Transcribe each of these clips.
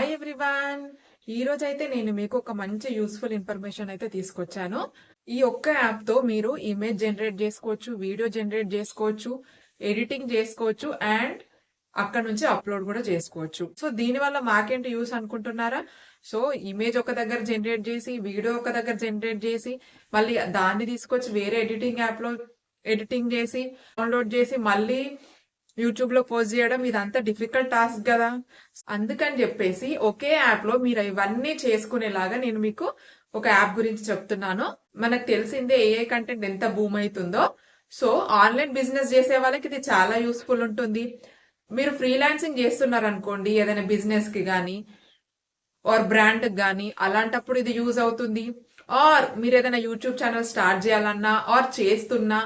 Hi everyone. ఈ రోజు అయితే నేను మీకు ఒక మంచి యూస్ఫుల్ ఇన్ఫర్మేషన్ అయితే తీసుకొచ్చాను. ఈ ఒక్క యాప్ తో మీరు ఇమేజ్ జనరేట్ చేసుకోవచ్చు, వీడియో జనరేట్ చేసుకోవచ్చు, ఎడిటింగ్ చేసుకోవచ్చు అండ్ అక్కడ నుంచి అప్లోడ్ కూడా చేసుకోవచ్చు. సో దీని వల్ల మాకేంటి యూస్ అనుకుంటున్నారా? సో ఇమేజ్ ఒక దగ్గర జనరేట్ చేసి, వీడియో ఒక దగ్గర జనరేట్ చేసి, మళ్ళీ దాన్ని తీసుకొచ్చి వేరే ఎడిటింగ్ యాప్ లో ఎడిటింగ్ చేసి, డౌన్లోడ్ చేసి, మళ్ళీ యూట్యూబ్ లో పోస్ట్ చేయడం ఇదంతా డిఫికల్ట్ టాస్క్ కదా. అందుకని చెప్పేసి ఒకే యాప్ లో మీరు ఇవన్నీ చేసుకునేలాగా నేను మీకు ఒక యాప్ గురించి చెప్తున్నాను. మనకు తెలిసిందే ఏఐ కంటెంట్ ఎంత బూమ్ అవుతుందో. సో ఆన్లైన్ బిజినెస్ చేసే వాళ్ళకి ఇది చాలా యూస్ఫుల్ ఉంటుంది. మీరు ఫ్రీలాన్సింగ్ చేస్తున్నారు అనుకోండి, ఏదైనా బిజినెస్ కి గానీ ఆర్ బ్రాండ్ గానీ, అలాంటప్పుడు ఇది యూజ్ అవుతుంది. ఆర్ మీరు ఏదైనా యూట్యూబ్ ఛానల్ స్టార్ట్ చేయాలన్నా ఆర్ చేస్తున్నా,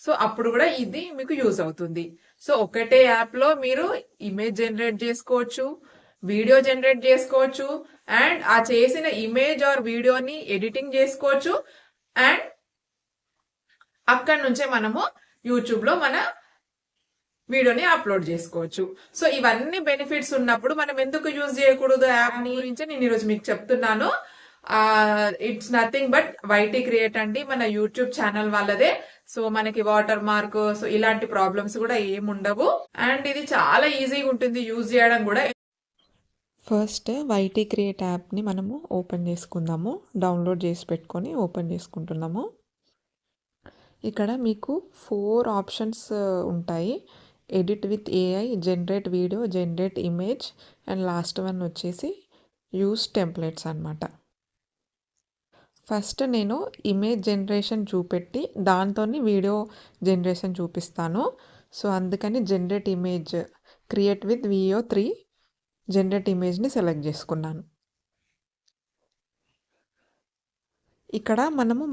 సో అప్పుడు కూడా ఇది మీకు యూజ్ అవుతుంది. సో ఒకటే యాప్ లో మీరు ఇమేజ్ జనరేట్ చేసుకోవచ్చు, వీడియో జనరేట్ చేసుకోవచ్చు అండ్ ఆ చేసిన ఇమేజ్ ఆర్ వీడియోని ఎడిటింగ్ చేసుకోవచ్చు అండ్ అక్కడి నుంచే మనము యూట్యూబ్ లో మన వీడియోని అప్లోడ్ చేసుకోవచ్చు. సో ఇవన్నీ బెనిఫిట్స్ ఉన్నప్పుడు మనం ఎందుకు యూజ్ చేయకూడదు యాప్ ని గురించి నేను ఈరోజు మీకు చెప్తున్నాను. It's nothing but YT create అండి, మన యూట్యూబ్ ఛానల్ వాళ్ళదే. సో మనకి వాటర్ మార్క్, సో ఇలాంటి ప్రాబ్లమ్స్ కూడా ఏమి ఉండవు అండ్ ఇది చాలా ఈజీగా ఉంటుంది యూజ్ చేయడం కూడా. ఫస్ట్ వైటీ క్రియేట్ యాప్ని మనము ఓపెన్ చేసుకుందాము. డౌన్లోడ్ చేసి పెట్టుకొని ఓపెన్ చేసుకుంటున్నాము. ఇక్కడ మీకు 4 ఆప్షన్స్ ఉంటాయి. Edit with AI, generate video, generate image and last one వచ్చేసి యూస్ టెంప్లెట్స్ అన్నమాట. ఫస్ట్ నేను ఇమేజ్ జనరేషన్ చూపెట్టి దాంతో వీడియో జనరేషన్ చూపిస్తాను. సో అందుకని generate image create with VO3 generate ఇమేజ్ని సెలెక్ట్ చేసుకున్నాను. ఇక్కడ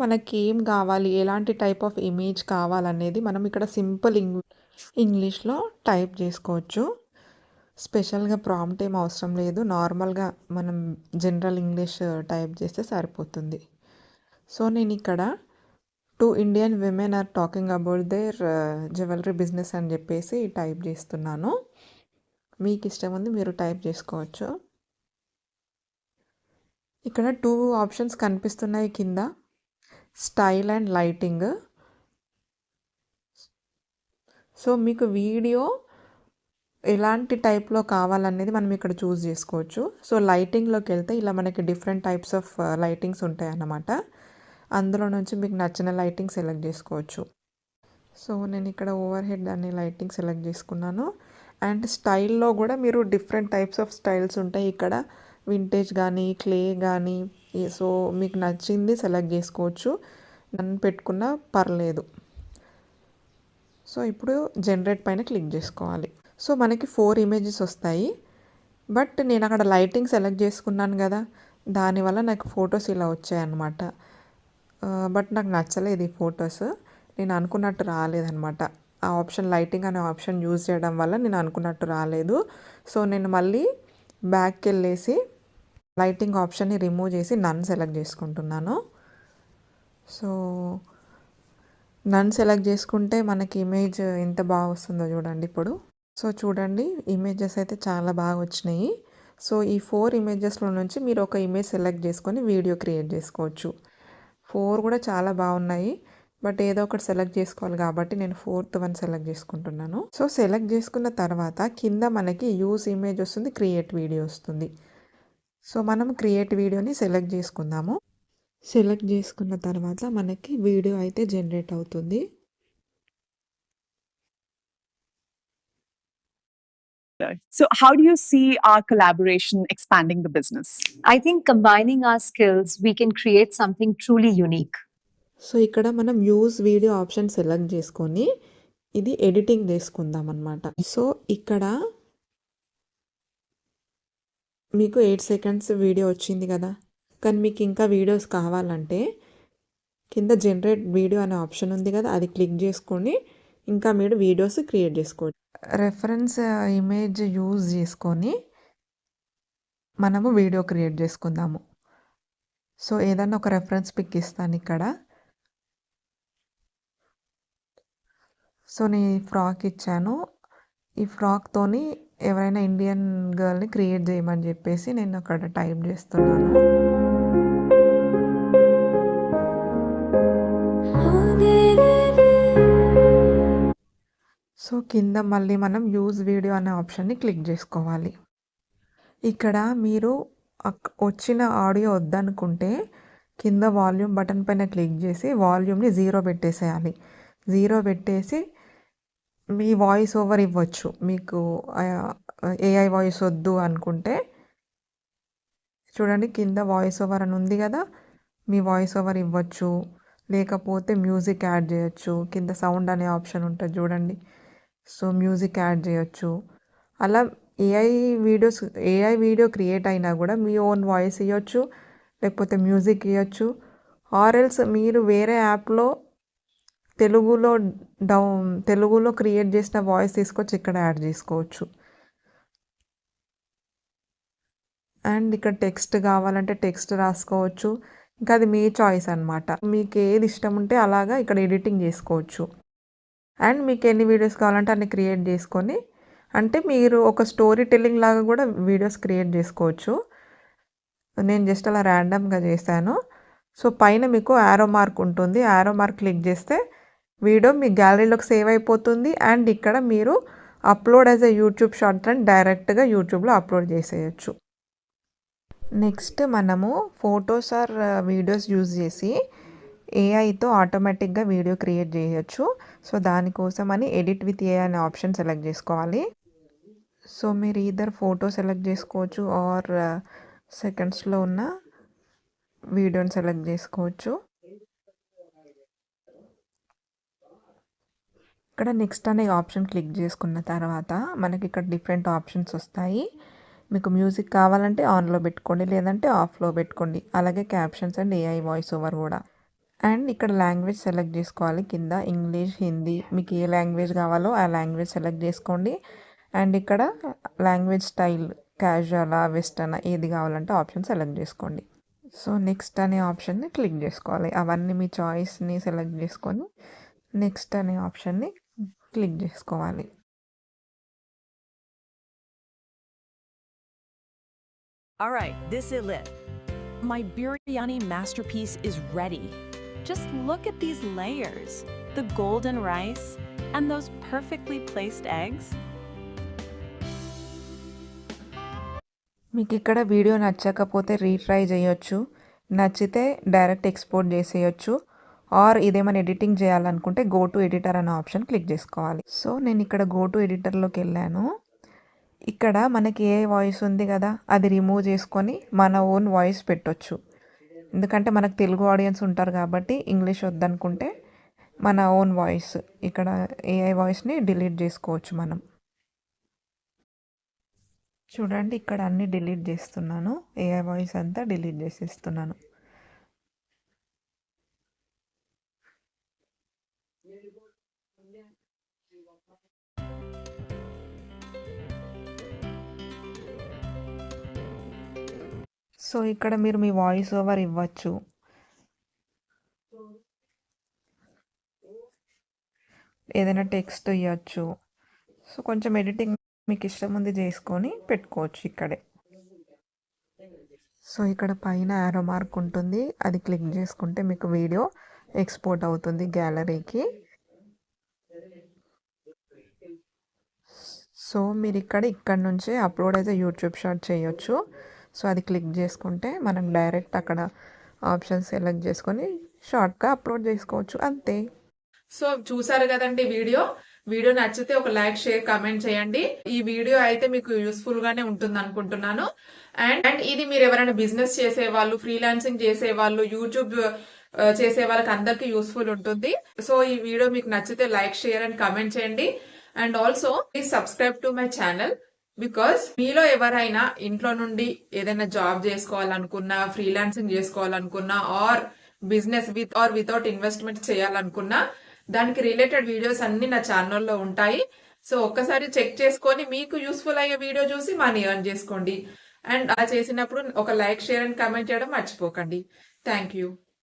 మనకి ఏం కావాలి, ఎలాంటి టైప్ ఆఫ్ ఇమేజ్ కావాలనేది మనం ఇక్కడ సింపుల్ ఇంగ్లీష్లో టైప్ చేసుకోవచ్చు. స్పెషల్గా ప్రాంప్ట్ ఏం అవసరం లేదు. నార్మల్గా మనం జనరల్ ఇంగ్లీష్ టైప్ చేస్తే సరిపోతుంది. సో నేను ఇక్కడ 2 Indian women are talking about their jewellery business అని చెప్పేసి టైప్ చేస్తున్నాను. మీకు ఇష్టం ఉంది మీరు టైప్ చేసుకోవచ్చు. ఇక్కడ 2 ఆప్షన్స్ కనిపిస్తున్నాయి కింద, స్టైల్ అండ్ లైటింగ్. సో మీకు వీడియో ఎలాంటి టైప్లో కావాలనేది మనం ఇక్కడ చూస్ చేసుకోవచ్చు. సో లైటింగ్లోకి వెళ్తే ఇలా మనకి డిఫరెంట్ టైప్స్ ఆఫ్ లైటింగ్స్ ఉంటాయి అన్నమాట. అందులో నుంచి మీకు నచ్చిన లైటింగ్ సెలెక్ట్ చేసుకోవచ్చు. సో నేను ఇక్కడ ఓవర్ హెడ్ అనే లైటింగ్ సెలెక్ట్ చేసుకున్నాను. అండ్ స్టైల్లో కూడా మీరు డిఫరెంట్ టైప్స్ ఆఫ్ స్టైల్స్ ఉంటాయి ఇక్కడ, వింటేజ్ కానీ క్లే కానీ. సో మీకు నచ్చింది సెలెక్ట్ చేసుకోవచ్చు, నన్ను పెట్టుకున్నా పర్లేదు. సో ఇప్పుడు జనరేట్ పైన క్లిక్ చేసుకోవాలి. సో మనకి 4 ఇమేజెస్ వస్తాయి. బట్ నేను అక్కడ లైటింగ్ సెలెక్ట్ చేసుకున్నాను కదా, దానివల్ల నాకు ఫొటోస్ ఇలా వచ్చాయన్నమాట. బట్ నాకు నచ్చలేదు ఈ ఫొటోస్. నేను అనుకున్నట్టు రాలేదన్నమాట. ఆ ఆప్షన్ లైటింగ్ అనే ఆప్షన్ యూజ్ చేయడం వల్ల నేను అనుకున్నట్టు రాలేదు. సో నేను మళ్ళీ బ్యాక్కి వెళ్ళేసి లైటింగ్ ఆప్షన్ని రిమూవ్ చేసి నన్ సెలెక్ట్ చేసుకుంటున్నాను. సో నన్ సెలెక్ట్ చేసుకుంటే మనకి ఇమేజ్ ఎంత బాగా వస్తుందో చూడండి ఇప్పుడు. సో చూడండి ఇమేజెస్ అయితే చాలా బాగా వచ్చినాయి. సో ఈ 4 ఇమేజెస్లో నుంచి మీరు ఒక ఇమేజ్ సెలెక్ట్ చేసుకొని వీడియో క్రియేట్ చేసుకోవచ్చు. 4 కూడా చాలా బాగున్నాయి. బట్ ఏదో ఒకటి సెలెక్ట్ చేసుకోవాలి కాబట్టి నేను 4th వన్ సెలెక్ట్ చేసుకుంటున్నాను. సో సెలెక్ట్ చేసుకున్న తర్వాత కింద మనకి యూస్ ఇమేజ్ వస్తుంది, క్రియేట్ వీడియో వస్తుంది. సో మనం క్రియేట్ వీడియోని సెలెక్ట్ చేసుకుందాము. సెలెక్ట్ చేసుకున్న తర్వాత మనకి వీడియో అయితే జనరేట్ అవుతుంది. So how do you see our collaboration expanding the business? I think combining our skills, we can create something truly unique. So ఇక్కడ మనం యూస్ వీడియో ఆప్షన్ సెలెక్ట్ చేసుకొని ఇది ఎడిటింగ్ చేసుకుందాం అన్నమాట. సో ఇక్కడ మీకు 8 సెకండ్స్ వీడియో వచ్చింది కదా, కానీ మీకు ఇంకా వీడియోస్ కావాలంటే కింద జనరేట్ వీడియో అనే ఆప్షన్ ఉంది కదా, అది క్లిక్ చేసుకొని ఇంకా మీరు వీడియోస్ క్రియేట్ చేసుకోవచ్చు. రెఫరెన్స్ ఇమేజ్ యూజ్ చేసుకొని మనము వీడియో క్రియేట్ చేసుకుందాము. సో ఏదన్నా ఒక రెఫరెన్స్ పిక్ ఇస్తాను ఇక్కడ. సో నేను ఈ ఫ్రాక్ ఇచ్చాను. ఈ ఫ్రాక్తోని ఎవరైనా ఇండియన్ గర్ల్ని క్రియేట్ చేయమని చెప్పేసి నేను అక్కడ టైప్ చేస్తున్నాను. సో కింద మళ్ళీ మనం యూజ్ వీడియో అనే ఆప్షన్ని క్లిక్ చేసుకోవాలి. ఇక్కడ మీరు వచ్చిన ఆడియో వద్దనుకుంటే కింద వాల్యూమ్ బటన్ పైన క్లిక్ చేసి వాల్యూమ్ని 0 పెట్టేసేయాలి. 0 పెట్టేసి మీ వాయిస్ ఓవర్ ఇవ్వచ్చు. మీకు ఏఐ వాయిస్ వద్దు అనుకుంటే చూడండి కింద వాయిస్ ఓవర్ అని ఉంది కదా, మీ వాయిస్ ఓవర్ ఇవ్వచ్చు. లేకపోతే మ్యూజిక్ యాడ్ చేయొచ్చు. కింద సౌండ్ అనే ఆప్షన్ ఉంటుంది చూడండి, సో మ్యూజిక్ యాడ్ చేయొచ్చు. అలా ఏఐ వీడియో క్రియేట్ అయినా కూడా మీ ఓన్ వాయిస్ ఇవ్వచ్చు, లేకపోతే మ్యూజిక్ ఇవ్వచ్చు. ఆర్ ఎల్స్ మీరు వేరే యాప్లో తెలుగులో క్రియేట్ చేసిన వాయిస్ తీసుకొచ్చి ఇక్కడ యాడ్ చేసుకోవచ్చు. అండ్ ఇక్కడ టెక్స్ట్ కావాలంటే టెక్స్ట్ రాసుకోవచ్చు. ఇంకా అది మీ చాయిస్ అనమాట. మీకు ఏది ఇష్టం ఉంటే అలాగా ఇక్కడ ఎడిటింగ్ చేసుకోవచ్చు. అండ్ మీకు ఎన్ని వీడియోస్ కావాలంటే అన్ని క్రియేట్ చేసుకొని, అంటే మీరు ఒక స్టోరీ టెల్లింగ్ లాగా కూడా వీడియోస్ క్రియేట్ చేసుకోవచ్చు. నేను జస్ట్ అలా ర్యాండమ్గా చేశాను. సో పైన మీకు యారో మార్క్ ఉంటుంది. యారో మార్క్ క్లిక్ చేస్తే వీడియో మీ గ్యాలరీలోకి సేవ్ అయిపోతుంది. అండ్ ఇక్కడ మీరు upload as a YouTube short అని డైరెక్ట్గా యూట్యూబ్లో అప్లోడ్ చేసేయచ్చు. నెక్స్ట్ మనము ఫొటోస్ ఆర్ వీడియోస్ యూజ్ చేసి ఏఐతో ఆటోమేటిక్గా వీడియో క్రియేట్ చేయొచ్చు. సో దానికోసం అని ఎడిట్ విత్ ఏఐ అనే ఆప్షన్ సెలెక్ట్ చేసుకోవాలి. సో మీరు ఈదర్ ఫోటో సెలెక్ట్ చేసుకోవచ్చు ఆర్ సెకండ్స్లో ఉన్న వీడియోని సెలెక్ట్ చేసుకోవచ్చు. ఇక్కడ నెక్స్ట్ అనే ఆప్షన్ క్లిక్ చేసుకున్న తర్వాత మనకి ఇక్కడ డిఫరెంట్ ఆప్షన్స్ వస్తాయి. మీకు మ్యూజిక్ కావాలంటే ఆన్లో పెట్టుకోండి, లేదంటే ఆఫ్లో పెట్టుకోండి. అలాగే captions and AI voice over కూడా. అండ్ ఇక్కడ లాంగ్వేజ్ సెలెక్ట్ చేసుకోవాలి. కింద ఇంగ్లీష్, హిందీ, మీకు ఏ లాంగ్వేజ్ కావాలో ఆ లాంగ్వేజ్ సెలెక్ట్ చేసుకోండి. అండ్ ఇక్కడ లాంగ్వేజ్ స్టైల్ క్యాజువలా, వెస్టర్న్ ఏది కావాలంటే ఆప్షన్ సెలెక్ట్ చేసుకోండి. సో నెక్స్ట్ అనే ఆప్షన్ని క్లిక్ చేసుకోవాలి. అవన్నీ మీ చాయిస్ని సెలెక్ట్ చేసుకొని నెక్స్ట్ అనే ఆప్షన్ని క్లిక్ చేసుకోవాలి. All right, this is it. My biryani masterpiece is ready. Just look at these layers, the golden rice and those perfectly placed eggs. మీకు ఇక్కడ వీడియో నచ్చకపోతే రీట్రై చేయొచ్చు, నచ్చితే డైరెక్ట్ ఎక్స్పోర్ట్ చేసేయచ్చు. ఆర్ ఇదేమైనా ఎడిటింగ్ చేయాలనుకుంటే గో టు ఎడిటర్ అనే option click చేసుకోవాలి. సో నేను ఇక్కడ గో టు ఎడిటర్లోకి వెళ్ళాను. ఇక్కడ మనకి ఏ వాయిస్ ఉంది కదా, అది రిమూవ్ చేసుకొని మన ఓన్ వాయిస్ పెట్టొచ్చు. ఎందుకంటే మనకు తెలుగు ఆడియన్స్ ఉంటారు కాబట్టి ఇంగ్లీష్ వద్దనుకుంటే మన ఓన్ వాయిస్, ఇక్కడ ఏఐ వాయిస్ని డిలీట్ చేసుకోవచ్చు మనం. చూడండి ఇక్కడ అన్ని డిలీట్ చేస్తున్నాను, ఏఐ వాయిస్ అంతా డిలీట్ చేసేస్తున్నాను. సో ఇక్కడ మీరు మీ వాయిస్ ఓవర్ ఇవ్వచ్చు. ఏదైనా టెక్స్ట్ ఇవ్వచ్చు. సో కొంచెం ఎడిటింగ్ మీకు ఇష్టం ఉంది చేసుకొని పెట్టుకోవచ్చు ఇక్కడే. సో ఇక్కడ పైన యారో మార్క్ ఉంటుంది, అది క్లిక్ చేసుకుంటే మీకు వీడియో ఎక్స్పోర్ట్ అవుతుంది గ్యాలరీకి. సో మీరు ఇక్కడ నుంచే అప్లోడ్ అయితే యూట్యూబ్ షార్ట్ చేయొచ్చు. సో అది క్లిక్ చేసుకుంటే మనం డైరెక్ట్ అక్కడ ఆప్షన్ సెలెక్ట్ చేసుకొని షార్ట్గా అప్లోడ్ చేసుకోవచ్చు, అంతే. సో చూసారు కదండి వీడియో నచ్చితే ఒక లైక్, షేర్, కామెంట్ చేయండి. ఈ వీడియో అయితే మీకు యూస్ఫుల్ గానే ఉంటుంది అనుకుంటున్నాను. అండ్ ఇది మీరు ఎవరైనా బిజినెస్ చేసే వాళ్ళు, ఫ్రీలాన్సింగ్ చేసే వాళ్ళు, యూట్యూబ్ చేసే వాళ్ళకి అందరికి యూస్ఫుల్ ఉంటుంది. సో ఈ వీడియో మీకు నచ్చితే లైక్, షేర్ అండ్ కామెంట్ చేయండి. And also please subscribe to my channel. Because మీలో ఎవరైనా ఇంట్లో నుండి ఏదైనా జాబ్ చేసుకోవాలనుకున్నా, ఫ్రీలాన్సింగ్ చేసుకోవాలనుకున్నా, or business with or without investment చేయాలనుకున్నా, దానికి రిలేటెడ్ వీడియోస్ అన్ని నా ఛానల్లో ఉంటాయి. సో ఒక్కసారి చెక్ చేసుకొని మీకు యూస్ఫుల్ అయ్యే వీడియో చూసి మనీ ఎర్న్ చేసుకోండి. అండ్ అలా చేసినప్పుడు ఒక లైక్, షేర్ అండ్ కామెంట్ చేయడం మర్చిపోకండి. Thank you.